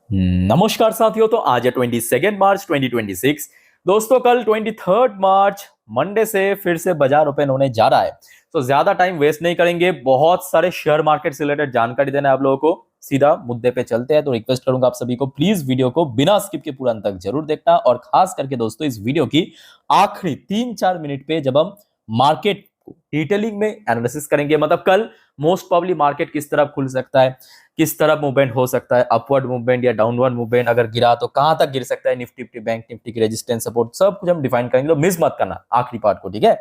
नमस्कार साथियों। तो आज है 22 मार्च 2026। दोस्तों कल 23 मार्च मंडे से फिर से बाजार ओपन होने जा रहा है। तो ज्यादा टाइम वेस्ट नहीं करेंगे, बहुत सारे शेयर मार्केट से रिलेटेड जानकारी देना है आप लोगों को। सीधा मुद्दे पे चलते हैं। तो रिक्वेस्ट करूंगा आप सभी को, प्लीज वीडियो को बिना स्किप के पूरा अंत तक जरूर देखना, और खास करके दोस्तों इस वीडियो की आखिरी 3-4 मिनट पे जब हम मार्केट डिटेलिंग में एनालिसिस करेंगे, मतलब कल मोस्ट प्रोबेबली मार्केट किस तरफ खुल सकता है, किस तरफ मूवमेंट हो सकता है, अपवर्ड मूवमेंट या डाउनवर्ड मूवमेंट, अगर गिरा तो कहां तक गिर सकता है, निफ्टी बैंक निफ्टी की रेजिस्टेंस सपोर्ट सब कुछ हम डिफाइन करेंगे। तो मिस मत करना आखिरी पार्ट को, ठीक है।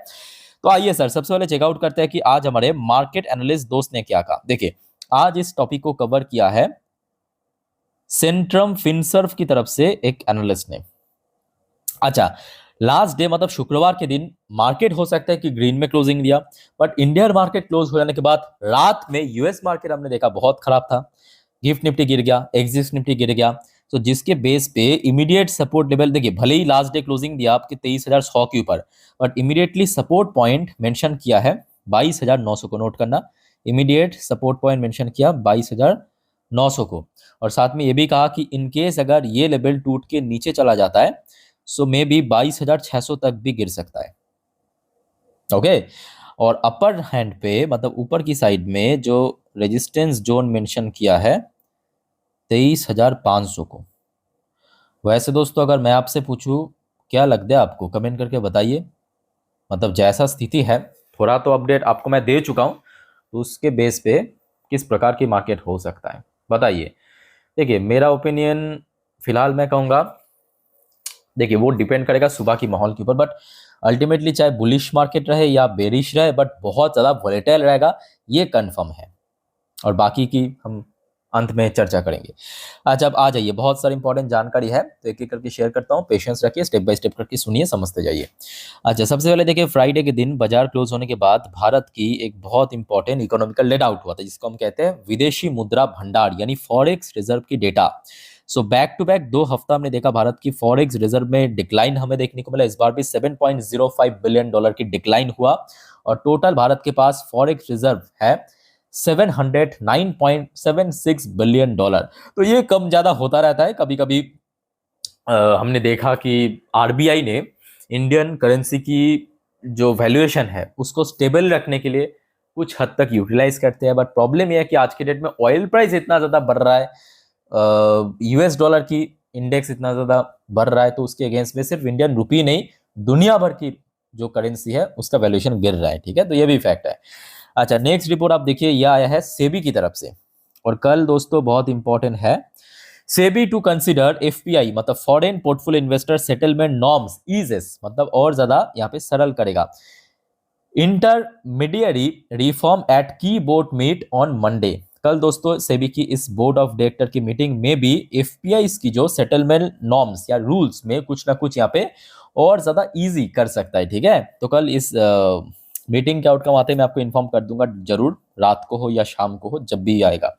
तो आइए सर, सबसे पहले चेकआउट करते हैं कि आज हमारे मार्केट एनालिस्ट दोस्त ने क्या कहा। देखिए, आज इस टॉपिक को कवर किया है सेंट्रम फिनसर्व की तरफ से एक एनालिस्ट ने। अच्छा, लास्ट डे मतलब शुक्रवार के दिन मार्केट हो सकता है कि ग्रीन में क्लोजिंग दिया, बट इंडियन मार्केट क्लोज हो जाने के बाद रात में यूएस मार्केट हमने देखा बहुत खराब था। गिफ्ट निफ्टी गिर गया, एक्सिस निफ्टी गिर गया। तो जिसके बेस पे इमीडिएट सपोर्ट लेवल, देखिए भले ही लास्ट डे क्लोजिंग दिया आपके 23,100 के ऊपर, but immediately support point mention किया है 22,900 को। नोट करना, इमीडिएट सपोर्ट पॉइंट मेंशन किया 22,900 को। और साथ में ये भी कहा कि इनकेस अगर ये लेवल टूट के नीचे चला जाता है सो मे बी 22,600 तक भी गिर सकता है। ओके, और अपर हैंड पे मतलब ऊपर की साइड में जो रेजिस्टेंस जोन मेंशन किया है 23,500 को। वैसे दोस्तों अगर मैं आपसे पूछूं, क्या लगता है आपको, कमेंट करके बताइए। मतलब जैसा स्थिति है, थोड़ा तो अपडेट आपको मैं दे चुका हूं, तो उसके बेस पे किस प्रकार की मार्केट हो सकता है बताइए। देखिए मेरा ओपिनियन फिलहाल मैं कहूँगा, देखिए वो डिपेंड करेगा सुबह की माहौल के ऊपर, बट अल्टीमेटली चाहे बुलिश मार्केट रहे या बेरिश रहे, बट बहुत ज़्यादा वोलेटाइल रहेगा, ये कंफर्म है। और बाकी की हम अंत में चर्चा करेंगे। अच्छा, अब आ जाइए, बहुत सारी इंपॉर्टेंट जानकारी है तो एक एक करके शेयर करता हूँ। पेशेंस रखिए, स्टेप बाय स्टेप करके सुनिए, समझते जाइए। अच्छा, सबसे पहले देखिए, फ्राइडे के दिन बाजार क्लोज होने के बाद भारत की एक बहुत इंपॉर्टेंट इकोनॉमिकल लेट आउट हुआ था, जिसको हम कहते हैं विदेशी मुद्रा भंडार यानी फॉरेक्स रिजर्व की data. So back to back 2 हफ्ता हमने देखा भारत की फॉरेक्स रिजर्व में डिक्लाइन हमें देखने को मिला। इस बार भी $7.05 बिलियन की डिक्लाइन हुआ, और टोटल भारत के पास फॉरेक्स रिजर्व है $709.76 बिलियन। तो ये कम ज्यादा होता रहता है कभी कभी। हमने देखा कि आरबीआई ने इंडियन करेंसी की जो वैल्यूएशन है उसको स्टेबल रखने के लिए कुछ हद तक यूटिलाइज करते हैं, बट प्रॉब्लम यह है कि आज के डेट में ऑयल प्राइस इतना ज्यादा बढ़ रहा है, यूएस डॉलर की इंडेक्स इतना ज्यादा बढ़ रहा है, तो उसके अगेंस्ट में सिर्फ इंडियन रुपी नहीं, दुनिया भर की जो करेंसी है उसका वैल्यूएशन गिर रहा है, ठीक है। तो ये भी फैक्ट है। अच्छा, नेक्स्ट रिपोर्ट आप देखिए, यह आया है सेबी की तरफ से, और कल दोस्तों बहुत इंपॉर्टेंट है। सेबी टू कंसिडर एफपीआई मतलब foreign portfolio investor settlement norms eases, मतलब और ज्यादा यहाँ पे सरल करेगा। Intermediary reform at key board meet on Monday. कल दोस्तों सेबी की इस बोर्ड ऑफ डायरेक्टर की मीटिंग में भी एफपीआई की जो सेटलमेंट नॉर्म्स या रूल्स में कुछ ना कुछ यहाँ पे और ज्यादा इजी कर सकता है, ठीक है। तो कल इस मीटिंग के आउटकम आते मैं आपको इन्फॉर्म कर दूंगा जरूर, रात को हो या शाम को हो, जब भी आएगा।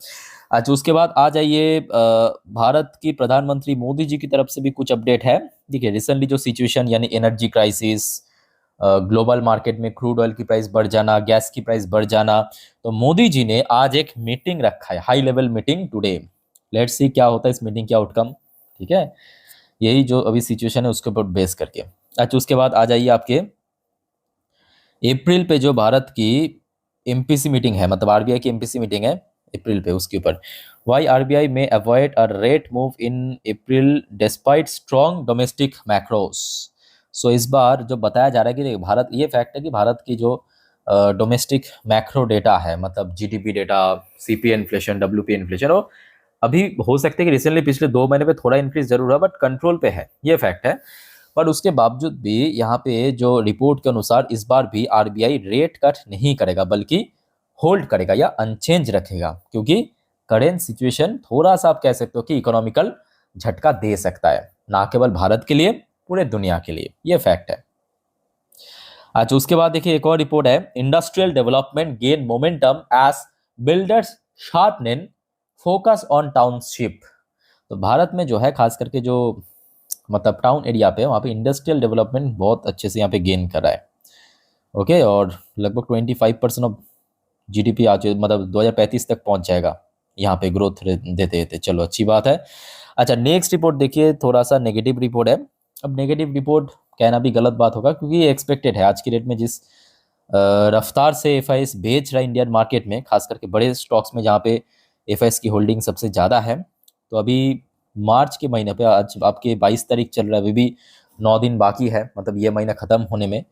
अच्छा, उसके बाद आ जाइए, भारत की प्रधानमंत्री मोदी जी की तरफ से भी कुछ अपडेट है। देखिए, रिसेंटली जो सिचुएशन यानी एनर्जी क्राइसिस, ग्लोबल मार्केट में क्रूड ऑयल की प्राइस बढ़ जाना, गैस की प्राइस बढ़ जाना, तो मोदी जी ने आज एक मीटिंग रखा है, high level meeting today. Let's see क्या होता है इस मीटिंग के आउटकम, ठीक है। यही जो अभी सिचुएशन है उसके ऊपर बेस करके। अच्छा, उसके बाद आ जाइए आपके अप्रैल पे जो भारत की एमपीसी मीटिंग है, मतलब आरबीआई की एमपीसी मीटिंग है अप्रैल पे, उसके ऊपर वाई आरबीआई में avoid a rate move in April despite strong domestic macros. So इस बार जो बताया जा रहा है कि देखिए भारत, ये फैक्ट है कि भारत की जो डोमेस्टिक मैक्रो डेटा है, मतलब GDP data, CPA inflation, WP inflation, और अभी हो सकता है कि रिसेंटली पिछले 2 महीने पे थोड़ा इंक्रीज जरूर है, बट कंट्रोल पे है, ये फैक्ट है। पर उसके बावजूद भी यहाँ पे जो रिपोर्ट के अनुसार इस बार भी आरबीआई रेट कट नहीं करेगा, बल्कि होल्ड करेगा या अनचेंज रखेगा, क्योंकि करेंट सिचुएशन थोड़ा सा आप कह सकते हो कि इकोनॉमिकल झटका दे सकता है, ना केवल भारत के लिए, पूरे दुनिया के लिए, ये फैक्ट है। अच्छा, उसके बाद देखिए एक और रिपोर्ट है, industrial development gain momentum as builders sharpen focus on township. तो भारत में जो है खास करके जो मतलब टाउन एरिया पे, वहाँ पे इंडस्ट्रियल डेवलपमेंट बहुत अच्छे से यहाँ पे गेन कर रहा है। ओके, और लगभग 25% ऑफ जीडीपी आज मतलब 2035 तक पहुँच जाएगा यहाँ पे ग्रोथ देते देते। चलो अच्छी बात है। अच्छा, नेक्स्ट रिपोर्ट देखिए, थोड़ा सा नेगेटिव रिपोर्ट है। अब नेगेटिव रिपोर्ट कहना भी गलत बात होगा, क्योंकि ये एक्सपेक्टेड है। आज की डेट में जिस रफ्तार से एफआईएस बेच रहा है इंडियन मार्केट में, खास करके बड़े स्टॉक्स में जहाँ पे एफआईएस की होल्डिंग सबसे ज़्यादा है, तो अभी मार्च के महीने पे, आज आपके 22 तारीख चल रहा है, अभी भी 9 दिन बाकी है, मतलब ये महीना ख़त्म होने में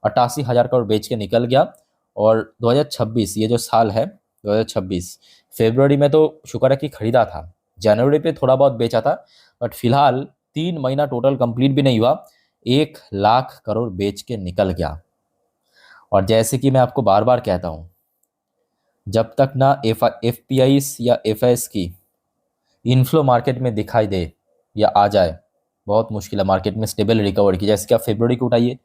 88,000 करोड़ बेच के निकल गया। और 2026 ये जो साल है, 2026 फरवरी में तो शुक्र है कि खरीदा था, जनवरी पे थोड़ा बहुत बेचा था, बट फिलहाल 3 महीना टोटल कंप्लीट भी नहीं हुआ, 1 लाख करोड़ बेच के निकल गया। और जैसे कि मैं आपको बार बार कहता हूँ, जब तक ना एफ या एफ की इनफ्लो मार्केट में दिखाई दे या आ जाए, बहुत मुश्किल है मार्केट में स्टेबल रिकवर की। जैसे कि आप फरवरी को उठाइए,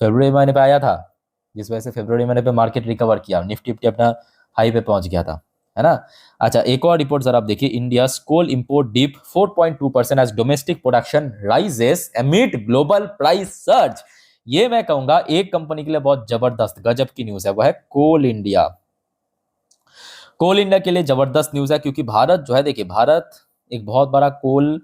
फरवरी महीने पे आया था, जिस वजह से फरवरी महीने पे मार्केट रिकवर किया, निफ्टी फिफ्टी अपना हाई पे पहुंच गया था, है ना। अच्छा, एक और रिपोर्ट जरा आप देखिए, India coal import dip 4.2% as domestic production rises amid global price surge. ये मैं कहूंगा एक कंपनी के लिए बहुत जबरदस्त गजब की न्यूज है, वो है कोल इंडिया। कोल इंडिया के लिए जबरदस्त न्यूज है, क्योंकि भारत जो है, देखिए भारत एक बहुत बड़ा कोल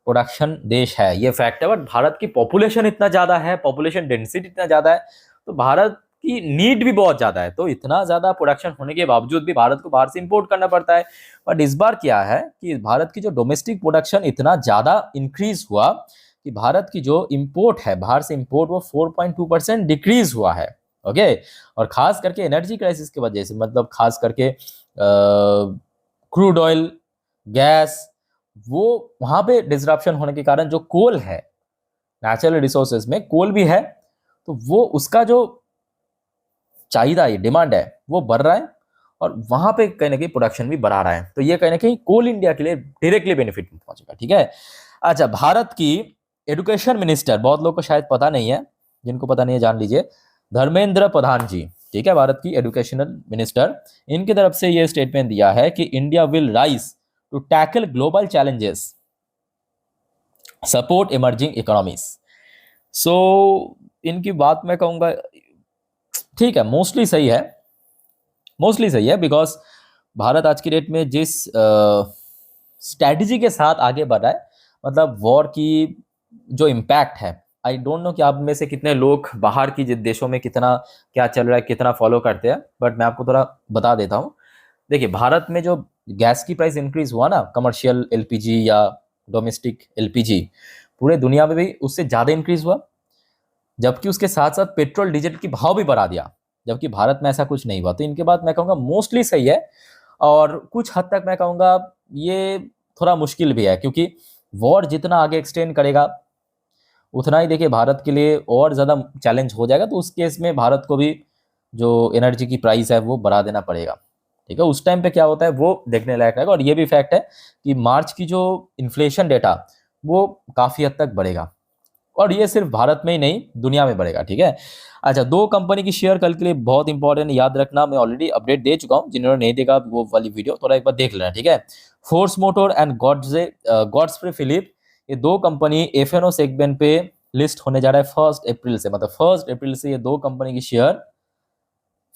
प्रोडक्शन देश है, ये फैक्ट है। बट भारत की पॉपुलेशन इतना ज्यादा है, पॉपुलेशन डेंसिटी इतना ज्यादा है, तो भारत की नीड भी बहुत ज्यादा है। तो इतना ज्यादा प्रोडक्शन होने के बावजूद भी भारत को बाहर से इंपोर्ट करना पड़ता है। बट इस बार क्या है कि भारत की जो डोमेस्टिक प्रोडक्शन इतना ज्यादा इंक्रीज हुआ कि भारत की जो इंपोर्ट है, बाहर से इंपोर्ट, वो 4.2% डिक्रीज हुआ है। ओके, और खास करके एनर्जी क्राइसिस की वजह से, मतलब खास करके क्रूड ऑयल, गैस, वो वहां पे डिसरप्शन होने के कारण जो कोल है, नेचुरल रिसोर्सेज में कोल भी है, तो वो उसका जो चाहिए, डिमांड है, वो बढ़ रहा है, और वहां पे कहीं ना कहीं प्रोडक्शन भी बढ़ा रहा है। तो ये कहीं ना कहीं कोल इंडिया के लिए डायरेक्टली बेनिफिट पहुंचेगा, ठीक है। अच्छा, भारत की एजुकेशन मिनिस्टर, बहुत लोग को शायद पता नहीं है, जिनको पता नहीं है जान लीजिए, धर्मेंद्र प्रधान जी, ठीक है, भारत की एजुकेशनल मिनिस्टर, इनकी तरफ से ये स्टेटमेंट दिया है कि India will rise to tackle global challenges, support emerging economies. So इनकी बात मैं कहूंगा ठीक है, मोस्टली सही है, मोस्टली सही है, बिकॉज भारत आज की डेट में जिस स्ट्रैटेजी के साथ आगे बढ़ रहा है, मतलब वॉर की जो इम्पैक्ट है, आई डोंट नो कि आप में से कितने लोग बाहर की देशों में कितना क्या चल रहा है, कितना फॉलो करते हैं, बट मैं आपको थोड़ा बता देता हूँ। देखिए, भारत में जो गैस की प्राइस इंक्रीज हुआ ना, कमर्शियल एलपीजी या डोमेस्टिक एलपीजी, पूरे दुनिया में भी उससे ज़्यादा इंक्रीज हुआ, जबकि उसके साथ साथ पेट्रोल डीजल की भाव भी बढ़ा दिया, जबकि भारत में ऐसा कुछ नहीं हुआ। तो इनके बात मैं कहूँगा मोस्टली सही है, और कुछ हद तक मैं कहूँगा ये थोड़ा मुश्किल भी है, क्योंकि वॉर जितना आगे एक्सटेंड करेगा, उतना ही देखिए भारत के लिए और ज़्यादा चैलेंज हो जाएगा। तो उस केस में भारत को भी जो एनर्जी की प्राइस है वो बढ़ा देना पड़ेगा, ठीक है। उस टाइम पे क्या होता है वो देखने लायक रहेगा। और ये भी फैक्ट है कि मार्च की जो इन्फ्लेशन डेटा, वो काफ़ी हद तक बढ़ेगा, और ये सिर्फ भारत में ही नहीं, दुनिया में बढ़ेगा, ठीक है। अच्छा, 2 कंपनी की शेयर कल के लिए बहुत इंपॉर्टेंट, याद रखना, मैं ऑलरेडी अपडेट दे चुका हूँ, जिन्होंने नहीं देखा वो वाली वीडियो थोड़ा एक बार देख लेना, ठीक है। फोर्स मोटर एंड गॉड्सफ्रे फिलिप, ये 2 कंपनी एफएनओ सेगमेंट पे लिस्ट होने जा रहा है 1 अप्रैल से, मतलब 1 अप्रैल से ये 2 कंपनी की शेयर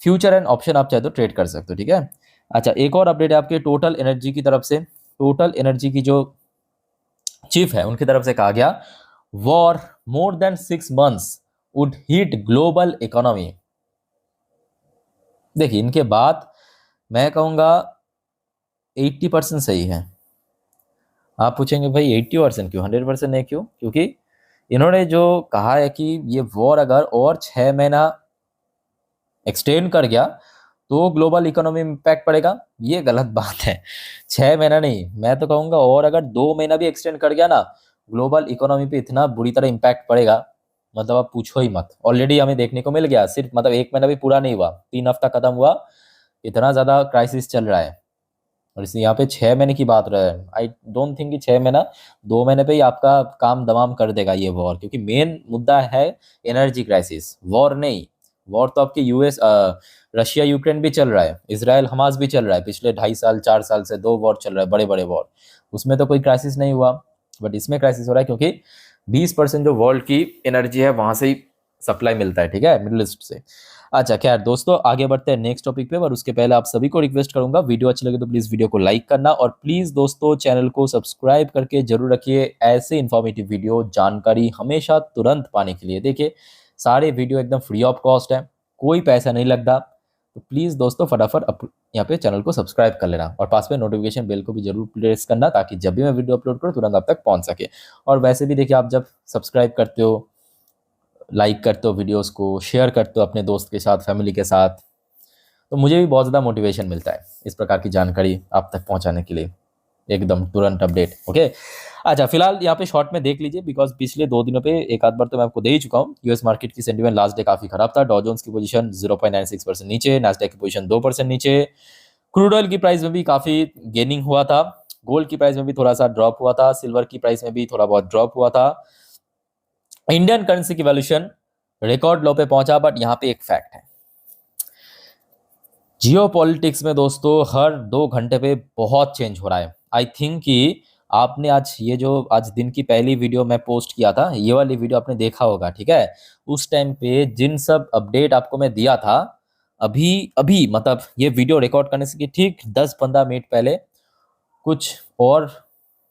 फ्यूचर एंड ऑप्शन आप चाहे तो ट्रेड कर सकते हो, ठीक है। अच्छा, एक और अपडेट है आपके टोटल एनर्जी की तरफ से। टोटल एनर्जी की जो चीफ है, उनकी तरफ से कहा गया, war more than 6 months would hit global economy. देखिए, इनके बाद मैं कहूंगा 80% सही है। आप पूछेंगे भाई 80% क्यों, 100% नहीं क्यों? क्योंकि इन्होंने जो कहा है कि ये वॉर अगर और 6 महीना एक्सटेंड कर गया तो ग्लोबल इकोनॉमी में इम्पैक्ट पड़ेगा, ये गलत बात है। 6 महीना नहीं, मैं तो कहूँगा और अगर 2 महीना भी एक्सटेंड कर गया ना, ग्लोबल इकोनॉमी पे इतना बुरी तरह इम्पैक्ट पड़ेगा, मतलब आप पूछो ही मत। ऑलरेडी हमें देखने को मिल गया, सिर्फ मतलब 1 महीना भी पूरा नहीं हुआ, 3 हफ्ता खत्म हुआ, इतना ज़्यादा क्राइसिस चल रहा है। और इस यहाँ पे 6 महीने की बात रहा है, आई डोंट थिंक कि 6 महीना, 2 महीने पे ही आपका काम तमाम कर देगा ये वॉर, क्योंकि मेन मुद्दा है एनर्जी क्राइसिस, वॉर नहीं। वॉर तो आपके यूएस रशिया यूक्रेन भी चल रहा है, इसराइल हमास भी चल रहा है, पिछले 2.5 साल 4 साल से 2 वॉर चल रहा है, बड़े बड़े वॉर, उसमें तो कोई क्राइसिस नहीं हुआ, बट इसमें क्राइसिस हो रहा है, क्योंकि 20% जो वर्ल्ड की एनर्जी है वहाँ से ही सप्लाई मिलता है, ठीक है, मिडिल ईस्ट से। अच्छा खैर दोस्तों, आगे बढ़ते हैं नेक्स्ट टॉपिक पे, पर उसके पहले आप सभी को रिक्वेस्ट करूंगा, वीडियो अच्छी लगे तो प्लीज वीडियो को लाइक करना, और प्लीज दोस्तों चैनल को सब्सक्राइब करके जरूर रखिए ऐसे इन्फॉर्मेटिव वीडियो जानकारी हमेशा तुरंत पाने के लिए। देखिए सारे वीडियो एकदम फ्री ऑफ कॉस्ट है, कोई पैसा नहीं लगता, तो प्लीज दोस्तों फटाफट यहाँ पे चैनल को सब्सक्राइब कर लेना, और पास में नोटिफिकेशन बेल को भी जरूर प्रेस करना, ताकि जब भी मैं वीडियो अपलोड करूँ तुरंत आप तक पहुंच सके। और वैसे भी देखिए, आप जब सब्सक्राइब करते हो, लाइक करते हो, वीडियोस को शेयर करते हो अपने दोस्त के साथ, फैमिली के साथ, तो मुझे भी बहुत ज़्यादा मोटिवेशन मिलता है इस प्रकार की जानकारी आप तक पहुंचाने के लिए, एकदम तुरंत अपडेट। ओके, अच्छा फिलहाल यहाँ पे शॉर्ट में देख लीजिए, बिकॉज पिछले 2 दिनों पे एक आध बार तो मैं आपको दे ही चुका हूँ। यूएस मार्केट की सेंटीमेंट लास्ट डे काफी खराब था। डॉ जोन्स की पोजीशन 0.96% नीचे, नैस्डैक की पोजीशन 2% नीचे। क्रूड ऑयल की प्राइस में भी काफी गेनिंग हुआ था, गोल्ड की प्राइस में भी थोड़ा सा ड्रॉप हुआ था, सिल्वर की प्राइस में भी थोड़ा बहुत ड्रॉप हुआ था। इंडियन करेंसी की वैल्यूएशन रिकॉर्ड लो पे पहुंचा, बट यहाँ पे एक फैक्ट है, जियो पॉलिटिक्स में दोस्तों हर 2 घंटे पे बहुत चेंज हो रहा है। आई थिंक कि आपने आज ये जो आज दिन की पहली वीडियो मैं पोस्ट किया था, ये वाली वीडियो आपने देखा होगा, ठीक है। उस टाइम पे जिन सब अपडेट आपको मैं दिया था, अभी अभी मतलब ये वीडियो रिकॉर्ड करने से ठीक 10-15 मिनट पहले कुछ और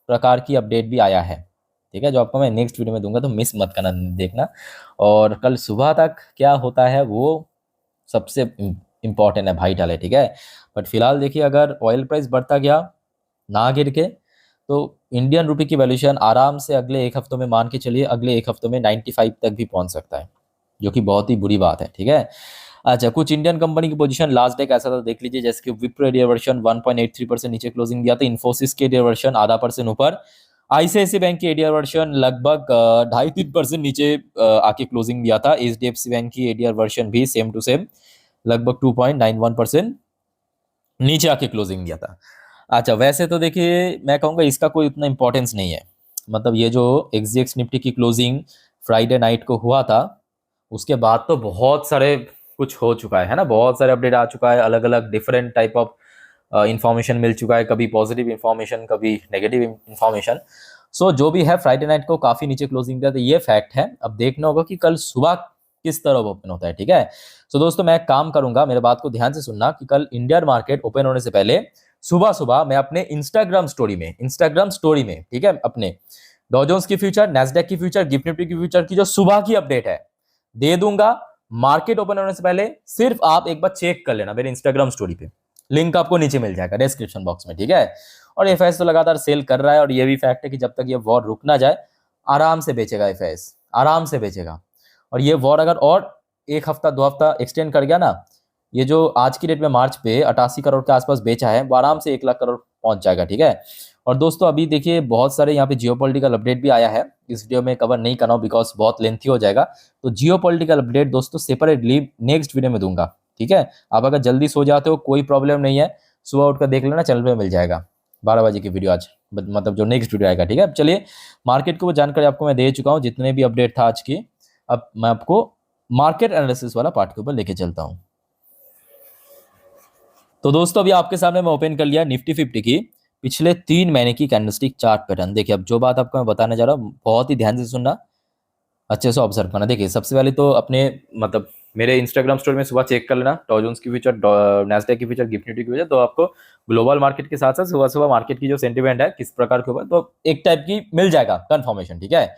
प्रकार की अपडेट भी आया है, ठीक है, जो आपको मैं नेक्स्ट वीडियो में दूंगा, तो मिस मत करना, देखना। और कल सुबह तक क्या होता है वो सबसे इम्पॉर्टेंट है, वाइटल है, ठीक है। बट फिलहाल देखिए, अगर ऑयल प्राइस बढ़ता गया ना गिर के, तो इंडियन रुपए की वैल्यूएशन आराम से अगले एक हफ्तों में, मान के चलिए अगले एक हफ्तों में 95 तक भी पहुंच सकता है, जो कि बहुत ही बुरी बात है, ठीक है। अच्छा, कुछ इंडियन कंपनी की पोजीशन लास्ट डे कैसा था देख लीजिए, जैसे कि विप्रो एडियर वर्शन 1.83% नीचे क्लोजिंग दिया था, इन्फोसिस के एडियर वर्शन ½ % ऊपर, आईसीआईसी बैंक की एडियर वर्शन लगभग 2.5-3% नीचे आके क्लोजिंग दिया था। एचडीएफसी बैंक की एडियर वर्शन भी सेम टू सेम लगभग 2.91% नीचे आके क्लोजिंग दिया था। अच्छा वैसे तो देखिए, मैं कहूँगा इसका कोई उतना इंपॉर्टेंस नहीं है, मतलब ये जो एक्सजीएक्स निफ्टी की क्लोजिंग फ्राइडे नाइट को हुआ था, उसके बाद तो बहुत सारे कुछ हो चुका है ना, बहुत सारे अपडेट आ चुका है, अलग अलग डिफरेंट टाइप ऑफ इंफॉर्मेशन मिल चुका है, कभी पॉजिटिव इंफॉर्मेशन, कभी नेगेटिव इंफॉर्मेशन। सो जो भी है, फ्राइडे नाइट को काफी नीचे क्लोजिंग दिया, तो ये फैक्ट है। अब देखना होगा कि कल सुबह किस तरह ओपन होता है, ठीक है। सो दोस्तों, मैं एक काम करूंगा, मेरे बात को ध्यान से सुनना, कि कल इंडियन मार्केट ओपन होने से पहले सुबह सुबह मैं अपने इंस्टाग्राम स्टोरी में, ठीक है, अपने डॉ जोन्स की फ्यूचर, नैस्डैक की फ्यूचर, गिफ्ट निफ्टी की फ्यूचर की जो सुबह की अपडेट है दे दूंगा। मार्केट ओपन होने से पहले सिर्फ आप एक बार चेक कर लेना मेरे इंस्टाग्राम स्टोरी पे, लिंक आपको नीचे मिल जाएगा डिस्क्रिप्शन बॉक्स में, ठीक है। और एफआईएस तो लगातार सेल कर रहा है, और ये भी फैक्ट है कि जब तक ये वॉर रुक ना जाए, आराम से बेचेगा एफआईएस, आराम से बेचेगा। और ये वॉर अगर और 1 हफ्ता 2 हफ्ता एक्सटेंड कर गया ना, ये जो आज की डेट में मार्च पे 88 करोड़ के आसपास बेचा है, वो आराम से 1 लाख करोड़ पहुंच जाएगा, ठीक है। और दोस्तों अभी देखिए, बहुत सारे यहाँ पे जियोपॉलिटिकल अपडेट भी आया है, इस वीडियो में कवर नहीं कर रहा हूँ बिकॉज बहुत लेंथी हो जाएगा। तो जियोपॉलिटिकल अपडेट दोस्तों सेपरेटली नेक्स्ट वीडियो में दूंगा, ठीक है। आप अगर जल्दी सो जाते हो कोई प्रॉब्लम नहीं है, सुबह उठकर देख लेना, चैनल पे मिल जाएगा 12 बजे की वीडियो आज, मतलब जो नेक्स्ट वीडियो आएगा, ठीक है। चलिए, मार्केट को वो जानकारी आपको मैं दे चुका हूँ, जितने भी अपडेट था आज की। अब मैं आपको मार्केट एनालिसिस वाला पार्ट के ऊपर लेके चलता हूँ। तो दोस्तों अभी आपके सामने मैं ओपन कर लिया निफ्टी 50 की पिछले 3 महीने की कैंडलस्टिक चार्ट पैटर्न। देखिए, अब जो बात आपको मैं बताने जा रहा हूँ बहुत ही ध्यान से सुनना, अच्छे से ऑब्जर्व करना। देखिए, सबसे पहले तो अपने मतलब मेरे इंस्टाग्राम स्टोरी में सुबह चेक कर लेना, डॉ जोन्स की फ्यूचर, नैस्डैक की फ्यूचर, गिफ्ट निफ्टी की फ्यूचर, तो आपको ग्लोबल मार्केट के साथ साथ सुबह सुबह मार्केट की जो सेंटीमेंट है किस प्रकार के ऊपर, तो एक टाइप की मिल जाएगा कंफर्मेशन, ठीक है।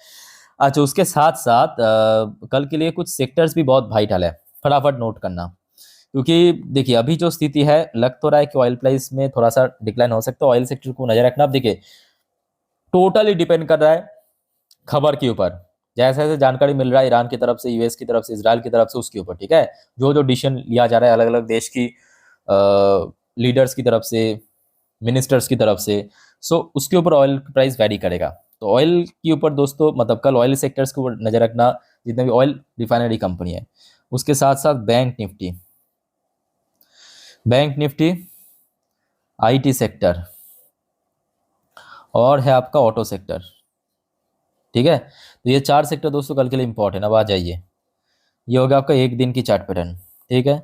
अच्छा, उसके साथ साथ कल के लिए कुछ सेक्टर्स भी बहुत वाइटल है, फटाफट नोट करना, क्योंकि देखिए अभी जो स्थिति है, लग तो रहा है कि ऑयल प्राइस में थोड़ा सा डिक्लाइन हो सकता है, ऑयल सेक्टर को नजर रखना। अब देखिए, टोटली डिपेंड कर रहा है खबर के ऊपर, जैसे जैसे जानकारी मिल रहा है ईरान की तरफ से, यूएस की तरफ से, इसराइल की तरफ से, उसके ऊपर, ठीक है। जो जो डिसीजन लिया जा रहा है अलग अलग देश की लीडर्स की तरफ से, मिनिस्टर्स की तरफ से, सो उसके ऊपर ऑयल प्राइस वैरी करेगा। तो ऑयल के ऊपर दोस्तों, मतलब कल ऑयल सेक्टर्स के ऊपर नजर रखना, जितने भी ऑयल रिफाइनरी कंपनी है। उसके साथ साथ बैंक निफ्टी, आईटी सेक्टर, और है आपका ऑटो सेक्टर, ठीक है। तो ये 4 सेक्टर दोस्तों कल के लिए इंपॉर्टेंट। अब आ जाइए, ये होगा आपका एक दिन की चार्ट पैटर्न, ठीक है।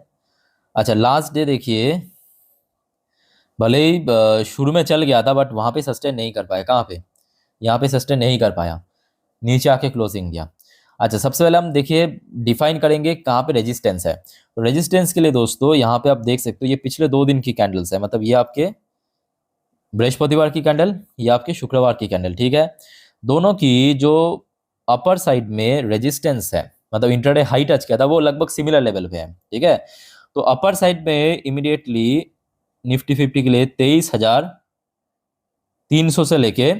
अच्छा, लास्ट डे देखिए, भले ही शुरू में चल गया था, बट वहां पे सस्टेन नहीं कर पाया। कहाँ पे? यहाँ पे सस्टेन नहीं कर पाया, नीचे आके क्लोजिंग दिया। अच्छा, सबसे पहले हम देखिए डिफाइन करेंगे कहाँ पे रेजिस्टेंस है। तो रेजिस्टेंस के लिए दोस्तों यहाँ पे आप देख सकते हो ये पिछले 2 दिन की कैंडल्स है, मतलब ये आपके बृहस्पतिवार की कैंडल, ये आपके शुक्रवार की कैंडल, ठीक है। दोनों की जो अपर साइड में रेजिस्टेंस है, मतलब इंटरडे हाई टच किया था, वो लगभग सिमिलर लेवल पे है, ठीक है। तो अपर साइड में इमीडिएटली निफ्टी 50 के लिए 23,300 से लेके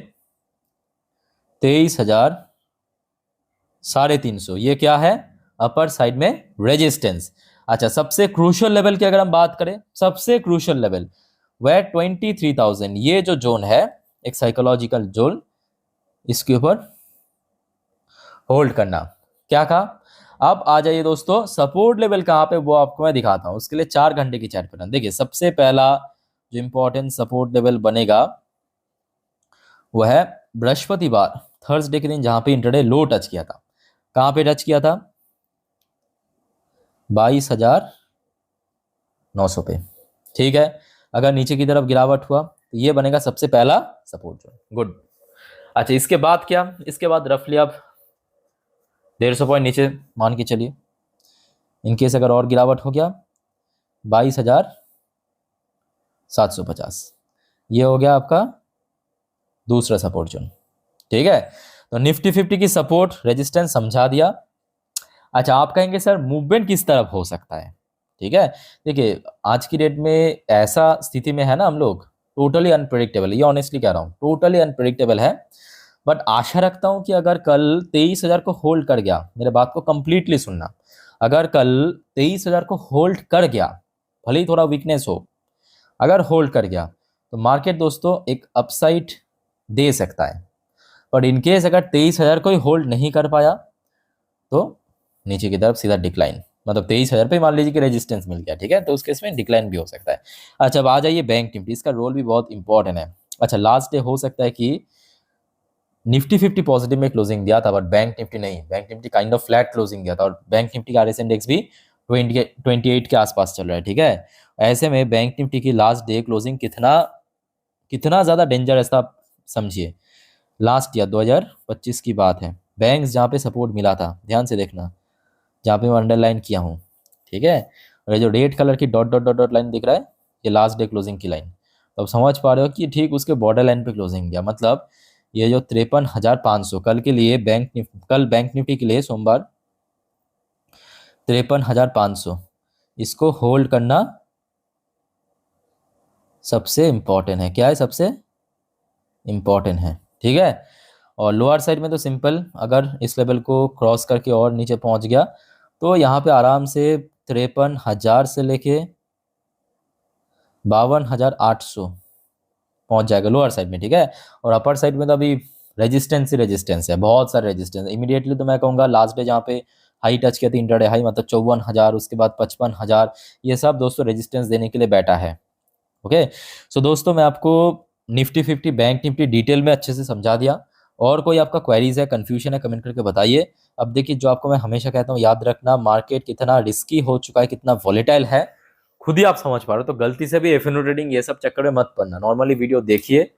23,350, ये क्या है, अपर साइड में रेजिस्टेंस। अच्छा, सबसे क्रूशियल लेवल की अगर हम बात करें, सबसे क्रूशियल लेवल वह 23,000, ये जो जोन है एक साइकोलॉजिकल जोन, इसके ऊपर होल्ड करना। क्या कहा, अब आ जाइए दोस्तों सपोर्ट लेवल कहाँ पे, वो आपको मैं दिखाता हूं। उसके लिए 4 घंटे की चार्ट पैटर्न देखिए। सबसे पहला जो इंपॉर्टेंट सपोर्ट लेवल बनेगा वह है बृहस्पतिवार, थर्सडे के दिन, जहां पे इंटरडे लो टच किया था। कहां पे टच किया था, 22,900 पे, ठीक है। अगर नीचे की तरफ गिरावट हुआ तो ये बनेगा सबसे पहला सपोर्ट जोन, गुड। अच्छा, इसके बाद क्या, इसके बाद रफली आप 150 पॉइंट नीचे मान के चलिए, इनकेस अगर और गिरावट हो गया 22,750, ये हो गया आपका दूसरा सपोर्ट जोन, ठीक है। तो निफ्टी 50 की सपोर्ट रेजिस्टेंस समझा दिया। अच्छा, आप कहेंगे सर मूवमेंट किस तरफ हो सकता है, ठीक है। देखिए आज की डेट में ऐसा स्थिति में है ना हम लोग, टोटली अनप्रेडिक्टेबल, ये ऑनेस्टली कह रहा हूँ, टोटली अनप्रेडिक्टेबल है। बट आशा रखता हूं कि अगर कल 23,000 को होल्ड कर गया, मेरे बात को कंप्लीटली सुनना, अगर कल 23,000 को होल्ड कर गया, भले ही थोड़ा वीकनेस हो, अगर होल्ड कर गया तो मार्केट दोस्तों एक अपसाइड दे सकता है। पर इनकेस अगर 23,000 को ही होल्ड नहीं कर पाया तो नीचे की तरफ सीधा डिक्लाइन, मतलब 23,000 पे मान लीजिए कि रेजिस्टेंस मिल गया, ठीक है, तो उस केस में डिक्लाइन भी हो सकता है। अच्छा, अब आ जाइए बैंक निफ्टी, इसका रोल भी बहुत इंपॉर्टेंट है। अच्छा, लास्ट डे हो सकता है कि निफ्टी 50 पॉजिटिव में क्लोजिंग दिया था, बट बैंक निफ्टी नहीं, bank Nifty kind of flat closing दिया था, और बैंक निफ्टी का आरएस इंडेक्स भी 28 के आसपास चल रहा है, ठीक है। ऐसे में बैंक निफ्टी की लास्ट डे क्लोजिंग कितना कितना ज़्यादा डेंजरस था, समझिए। लास्ट ईयर 2025 की बात है, बैंक्स जहाँ पे सपोर्ट मिला था, ध्यान से देखना, जहाँ पे मैं अंडरलाइन किया हूँ, ठीक है। और ये जो रेड कलर की dot dot dot dot line दिख रहा है, ये लास्ट डे क्लोजिंग की लाइन। तो अब समझ पा रहे हो कि ठीक उसके बॉर्डर लाइन पे क्लोजिंग गया, मतलब ये जो 53,500 कल के लिए कल बैंक निफ्टी के लिए सोमवार 53,500, इसको होल्ड करना सबसे इंपॉर्टेंट है। क्या है, सबसे इंपॉर्टेंट है, ठीक है। और लोअर साइड में तो सिंपल, अगर इस लेवल को क्रॉस करके और नीचे पहुंच गया तो यहाँ पे आराम से 53,000 से लेके 52,800 पहुंच जाएगा लोअर साइड में, ठीक है। और अपर साइड में तो अभी रेजिस्टेंस ही रेजिस्टेंस है, बहुत सारे रेजिस्टेंस इमीडिएटली। तो मैं कहूँगा लास्ट डे जहाँ पे हाई टच किया था इंटरडे हाई, मतलब 54,000, उसके बाद 55,000, ये सब दोस्तों रेजिस्टेंस देने के लिए बैठा है, ओके। सो दोस्तों मैं आपको निफ्टी 50 बैंक निफ्टी डिटेल में अच्छे से समझा दिया। और कोई आपका क्वेरीज है, कन्फ्यूजन है, कमेंट करके बताइए। अब देखिए, जो आपको मैं हमेशा कहता हूँ, याद रखना, मार्केट कितना रिस्की हो चुका है, कितना वॉलेटाइल है, खुद ही आप समझ पा रहे हो। तो गलती से भी एफएनओ ट्रेडिंग ये सब चक्कर में मत पड़ना। नॉर्मली वीडियो देखिए,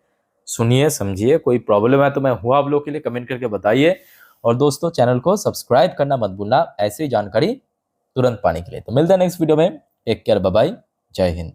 सुनिए, समझिए। कोई प्रॉब्लम है तो मैं हुआ आप लोग के लिए, कमेंट करके बताइए। और दोस्तों चैनल को सब्सक्राइब करना मत भूलना, ऐसी जानकारी तुरंत पाने के लिए। तो मिलते हैं नेक्स्ट वीडियो में, टेक केयर, बाय बाय, जय हिंद।